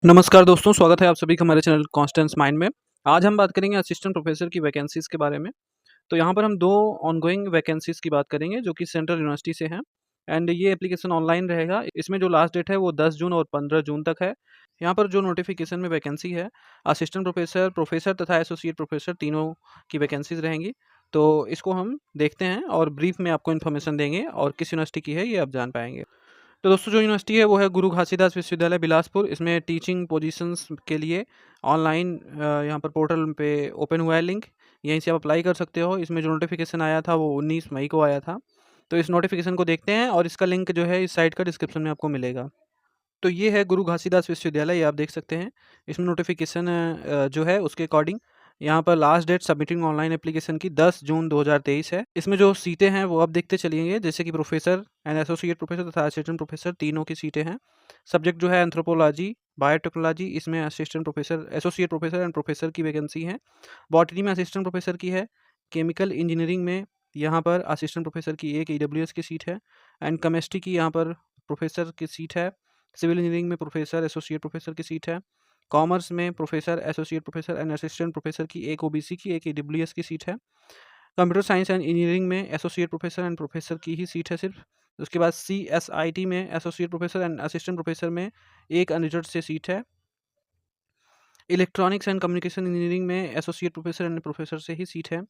नमस्कार दोस्तों, स्वागत है आप सभी का हमारे चैनल कॉन्स्टेंस माइंड में। आज हम बात करेंगे असिस्टेंट प्रोफेसर की वैकेंसीज़ के बारे में। तो यहाँ पर हम 2 ऑनगोइंग वैकेंसीज़ की बात करेंगे जो कि सेंट्रल यूनिवर्सिटी से हैं एंड ये एप्लीकेशन ऑनलाइन रहेगा। इसमें जो लास्ट डेट है वो 10 जून और 15 जून तक है। यहाँ पर जो नोटिफिकेशन में वैकेंसी है, असिस्टेंट प्रोफेसर, प्रोफेसर तथा एसोसिएट प्रोफेसर तीनों की वैकेंसीज़ रहेंगी। तो इसको हम देखते हैं और ब्रीफ में आपको इन्फॉर्मेशन देंगे और किस यूनिवर्सिटी की है ये आप जान पाएँगे। तो दोस्तों जो यूनिवर्सिटी है वो है गुरु घासीदास विश्वविद्यालय बिलासपुर। इसमें टीचिंग पोजीशंस के लिए ऑनलाइन यहाँ पर पोर्टल पे ओपन हुआ है लिंक, यहीं से आप अप्लाई कर सकते हो। इसमें जो नोटिफिकेशन आया था वो 19 मई को आया था। तो इस नोटिफिकेशन को देखते हैं और इसका लिंक जो है इस साइट का डिस्क्रिप्शन में आपको मिलेगा। तो ये है गुरु घासीदास विश्वविद्यालय, ये आप देख सकते हैं। इसमें नोटिफिकेशन जो है उसके अकॉर्डिंग यहाँ पर last date submitting online application की 10 जून 2023 है। इसमें जो सीटें हैं वो आप देखते चलिएंगे, जैसे कि प्रोफेसर एंड एसोसिएट प्रोफेसर तथा असिस्टेंट प्रोफेसर तीनों की सीटें हैं। सब्जेक्ट जो है एंथ्रोपोलॉजी, बायोटेक्नोलॉजी, इसमें assistant professor, associate professor and professor की वैकेंसी है। बॉटनी में असिस्टेंट प्रोफेसर की है। केमिकल इंजीनियरिंग में यहाँ पर असिस्टेंट प्रोफेसर की एक ईडब्ल्यूएस की सीट है एंड केमिस्ट्री की यहाँ पर प्रोफेसर की सीट है। सिविल इंजीनियरिंग में प्रोफेसर, एसोसिएट प्रोफेसर की सीट है। कॉमर्स में professor, associate professor and assistant professor की एक ओबीसी की, एक ईडब्ल्यूएस की सीट है। कंप्यूटर साइंस एंड इंजीनियरिंग में एसोसिएट प्रोफेसर एंड प्रोफेसर की ही सीट है सिर्फ। उसके बाद सीएसआईटी में associate professor and assistant professor में एक अनरिजर्व्ड से सीट है। इलेक्ट्रॉनिक्स एंड कम्युनिकेशन इंजीनियरिंग में एसोसिएट प्रोफेसर एंड प्रोफेसर से ही सीट है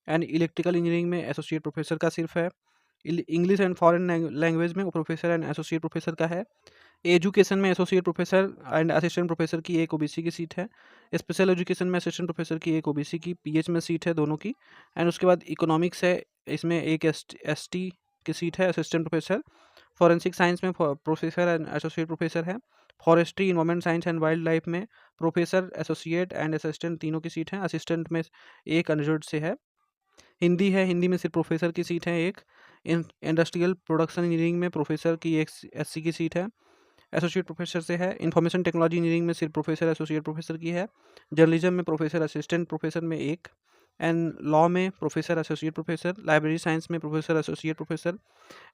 एंड इलेक्ट्रिकल इंजीनियरिंग में एसोसिएट प्रोफेसर का सिर्फ है। इंग्लिश एंड फॉरेन लैंग्वेज में प्रोफेसर एंड एसोसिएट प्रोफेसर का है। एजुकेशन में associate professor and assistant professor की एक ओबीसी की सीट है। स्पेशल एजुकेशन में असिस्टेंट प्रोफेसर की एक ओबीसी की, पीएच में सीट है दोनों की। एंड उसके बाद इकोनॉमिक्स है, इसमें एक एसटी की सीट है असिस्टेंट प्रोफेसर। फॉरेंसिक साइंस में प्रोफेसर एंड एसोसिएट प्रोफेसर है। Forestry, environment science and wild life में प्रोफेसर, एसोसिएट एंड असिस्टेंट तीनों की सीट है। असिस्टेंट में एक अनरिजर्व्ड से है। हिंदी है, हिंदी में सिर्फ प्रोफेसर की सीट है एक। इंडस्ट्रियल प्रोडक्शन इंजीनियरिंग में प्रोफेसर की एक एससी की सीट है, एसोसिएट प्रोफेसर से है। इंफॉर्मेशन टेक्नोलॉजी इंजीनियरिंग में सिर्फ प्रोफेसर, एसोसिएट प्रोफेसर की है। जर्नलिज्म में प्रोफेसर, असिस्टेंट प्रोफेसर में एक। एंड लॉ में professor, associate professor. Library science में professor, associate professor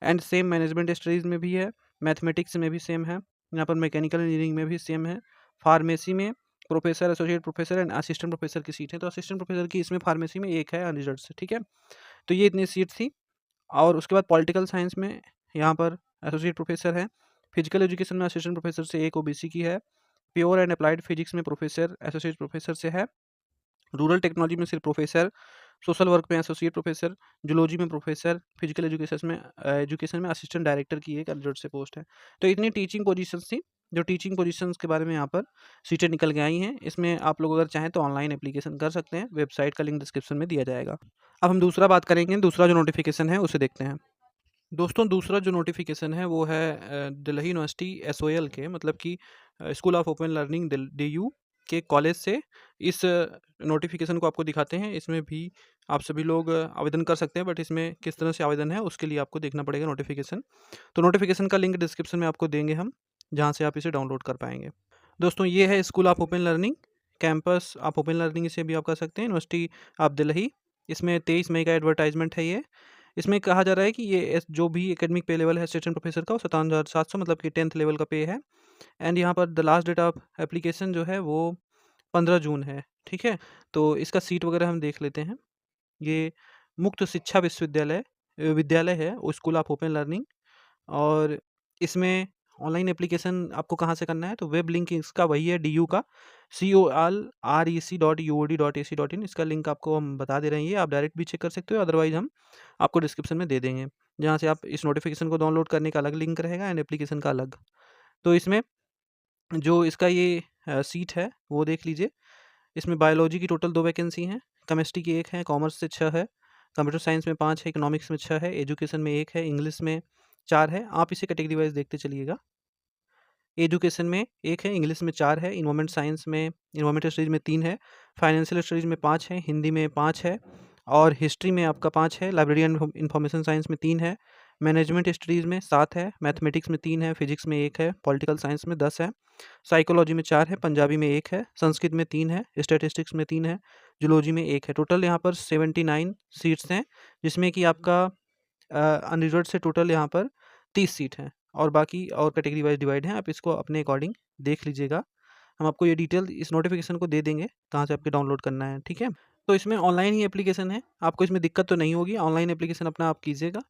and same management studies में भी है। मैथमेटिक्स में भी सेम है। यहाँ पर मैकेनिकल इंजीनियरिंग में भी सेम है। फार्मेसी में professor, associate professor and assistant professor की सीट है। तो असिस्टेंट प्रोफेसर की इसमें फार्मेसी में एक है अनरिजर्व्ड से, ठीक है। तो ये इतनी सीट थी। और उसके बाद पॉलिटिकल साइंस में यहाँ पर एसोसिएट प्रोफेसर है। फिजिकल एजुकेशन में असिस्टेंट प्रोफेसर से एक ओबीसी की है। प्योर एंड अप्लाइड फिजिक्स में प्रोफेसर, एसोसिएट प्रोफेसर से है। रूरल टेक्नोलॉजी में सिर्फ प्रोफेसर। सोशल वर्क में एसोसिएट प्रोफेसर। जूलॉजी में प्रोफेसर। फिजिकल एजुकेशन में असिस्टेंट डायरेक्टर की एक अनरिजर्व्ड से पोस्ट है। तो इतनी टीचिंग पोजीशंस थी। जो टीचिंग पोजीशंस के बारे में यहाँ पर सीटें निकल के आई हैं। इसमें आप लोग अगर चाहें तो ऑनलाइन एप्लीकेशन कर सकते हैं। वेबसाइट का लिंक डिस्क्रिप्शन में दिया जाएगा। अब हम दूसरा बात करेंगे, दूसरा जो नोटिफिकेशन है उसे देखते हैं। दोस्तों दूसरा जो नोटिफिकेशन है वो है दिल्ली यूनिवर्सिटी एसओएल के, मतलब कि school of open learning DU के कॉलेज से इस नोटिफिकेशन को आपको दिखाते हैं। इसमें भी आप सभी लोग आवेदन कर सकते हैं, बट इसमें किस तरह से आवेदन है उसके लिए आपको देखना पड़ेगा नोटिफिकेशन। तो नोटिफिकेशन का लिंक डिस्क्रिप्शन में आपको देंगे हम, जहाँ से आप इसे डाउनलोड कर पाएंगे। दोस्तों ये है school of open learning, campus of open learning इसे भी आप कर सकते हैं, यूनिवर्सिटी ऑफ दिल्ली। इसमें 23 मई का एडवर्टाइजमेंट है ये। इसमें कहा जा रहा है कि ये जो भी एकेडमिक पे लेवल है असिस्टेंट प्रोफेसर का वो 57,700, मतलब कि 10th लेवल का पे है। एंड यहाँ पर the last date of application जो है वो 15 जून है, ठीक है। तो इसका सीट वगैरह हम देख लेते हैं। ये मुक्त शिक्षा विद्यालय है, वो स्कूल ऑफ ओपन लर्निंग। और इसमें ऑनलाइन एप्लीकेशन आपको कहाँ से करना है, तो वेब लिंक इसका वही है डीयू का, colrec.uod.ac.in। इसका लिंक आपको हम बता दे रहे हैं, ये आप डायरेक्ट भी चेक कर सकते हो, अदरवाइज हम आपको डिस्क्रिप्शन में दे देंगे, जहाँ से आप इस नोटिफिकेशन को डाउनलोड करने का अलग लिंक रहेगा एंड एप्लीकेशन का अलग। तो इसमें जो इसका ये सीट है वो देख लीजिए। इसमें बायोलॉजी की टोटल 2 वैकेंसी हैं, केमिस्ट्री की 1 है, कॉमर्स से 6 है, कंप्यूटर साइंस में 5 है, इकोनॉमिक्स में 6 है, एजुकेशन में 1 है, इंग्लिश में 4 है। आप इसे कैटेगरी वाइज देखते चलिएगा। एजुकेशन में 1 है, इंग्लिश में 4 है, इन्वायरमेंटल स्टडीज़ में 3 है, फाइनेंशियल स्टडीज़ में 5 है, हिंदी में 5 है और हिस्ट्री में आपका 5 है, लाइब्रेरी एंड इंफॉर्मेशन साइंस में 3 है, मैनेजमेंट स्टडीज़ में 7 है, मैथमेटिक्स में 3 है, फिजिक्स में 1 है, पॉलिटिकल साइंस में 10 है, साइकोलॉजी में 4 है, पंजाबी में 1 है, संस्कृत में 3 है, स्टैटिस्टिक्स में 3 है, जूलॉजी में 1 है। टोटल यहाँ पर 79 सीट्स हैं, जिसमें कि आपका अनरिजर्व्ड से टोटल यहाँ पर 30 सीट हैं और बाकी और कैटेगरी वाइज डिवाइड हैं। आप इसको अपने अकॉर्डिंग देख लीजिएगा। हम आपको ये डिटेल इस नोटिफिकेशन को दे देंगे, कहाँ से आपके डाउनलोड करना है, ठीक है। तो इसमें ऑनलाइन ही एप्लीकेशन है, आपको इसमें दिक्कत तो नहीं होगी, ऑनलाइन एप्लीकेशन अपना आप कीजिएगा।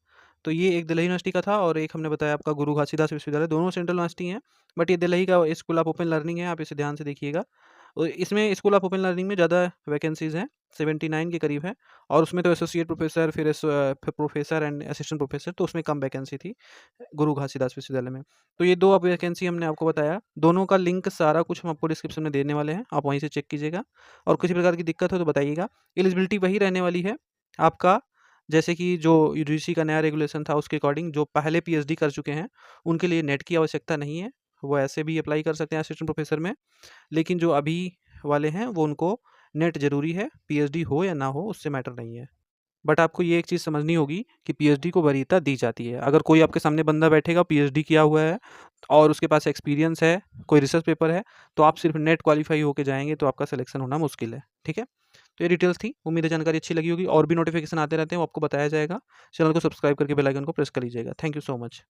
तो ये एक दिल्ली यूनिवर्सिटी का था और एक हमने बताया आपका गुरु घासीदास विश्वविद्यालय, दोनों सेंट्रल यूनिवर्सिटी हैं, बट ये दिल्ली का स्कूल ऑफ ओपन लर्निंग है, आप इसे ध्यान से देखिएगा। और इसमें स्कूल ऑफ ओपन लर्निंग में ज़्यादा वैकेंसीज़ हैं, 79 के करीब है, और उसमें तो एसोसिएट प्रोफेसर, फिर प्रोफेसर एंड असिस्टेंट प्रोफेसर, तो उसमें कम वैकेंसी थी गुरु घासीदास विश्वविद्यालय में। तो ये 2 अब वैकेंसी हमने आपको बताया, दोनों का लिंक सारा कुछ हम आपको डिस्क्रिप्शन में देने वाले हैं, आप वहीं से चेक कीजिएगा, और किसी प्रकार की दिक्कत हो तो बताइएगा। एलिजिबिलिटी वही रहने वाली है आपका, जैसे कि जो यूजीसी का नया रेगुलेशन था उसके अकॉर्डिंग, जो पहले पीएचडी कर चुके हैं उनके लिए नेट की आवश्यकता नहीं है, वो ऐसे भी अप्लाई कर सकते हैं असिस्टेंट प्रोफेसर में। लेकिन जो अभी वाले हैं वो उनको नेट ज़रूरी है, पीएचडी हो या ना हो उससे मैटर नहीं है। बट आपको ये एक चीज़ समझनी होगी कि पीएचडी को वरीयता दी जाती है। अगर कोई आपके सामने बंदा बैठेगा पीएचडी किया हुआ है और उसके पास एक्सपीरियंस है, कोई रिसर्च पेपर है, तो आप सिर्फ नेट क्वालिफाई होके जाएँगे तो आपका सिलेक्शन होना मुश्किल है, ठीक है? तो ये डिटेल्स थी, उम्मीद है जानकारी अच्छी लगी होगी, और भी नोटिफिकेशन आते रहते हैं वो आपको बताया जाएगा। चैनल को सब्सक्राइब करके बेल आइकन को प्रेस कर लीजिएगा। Thank you so much.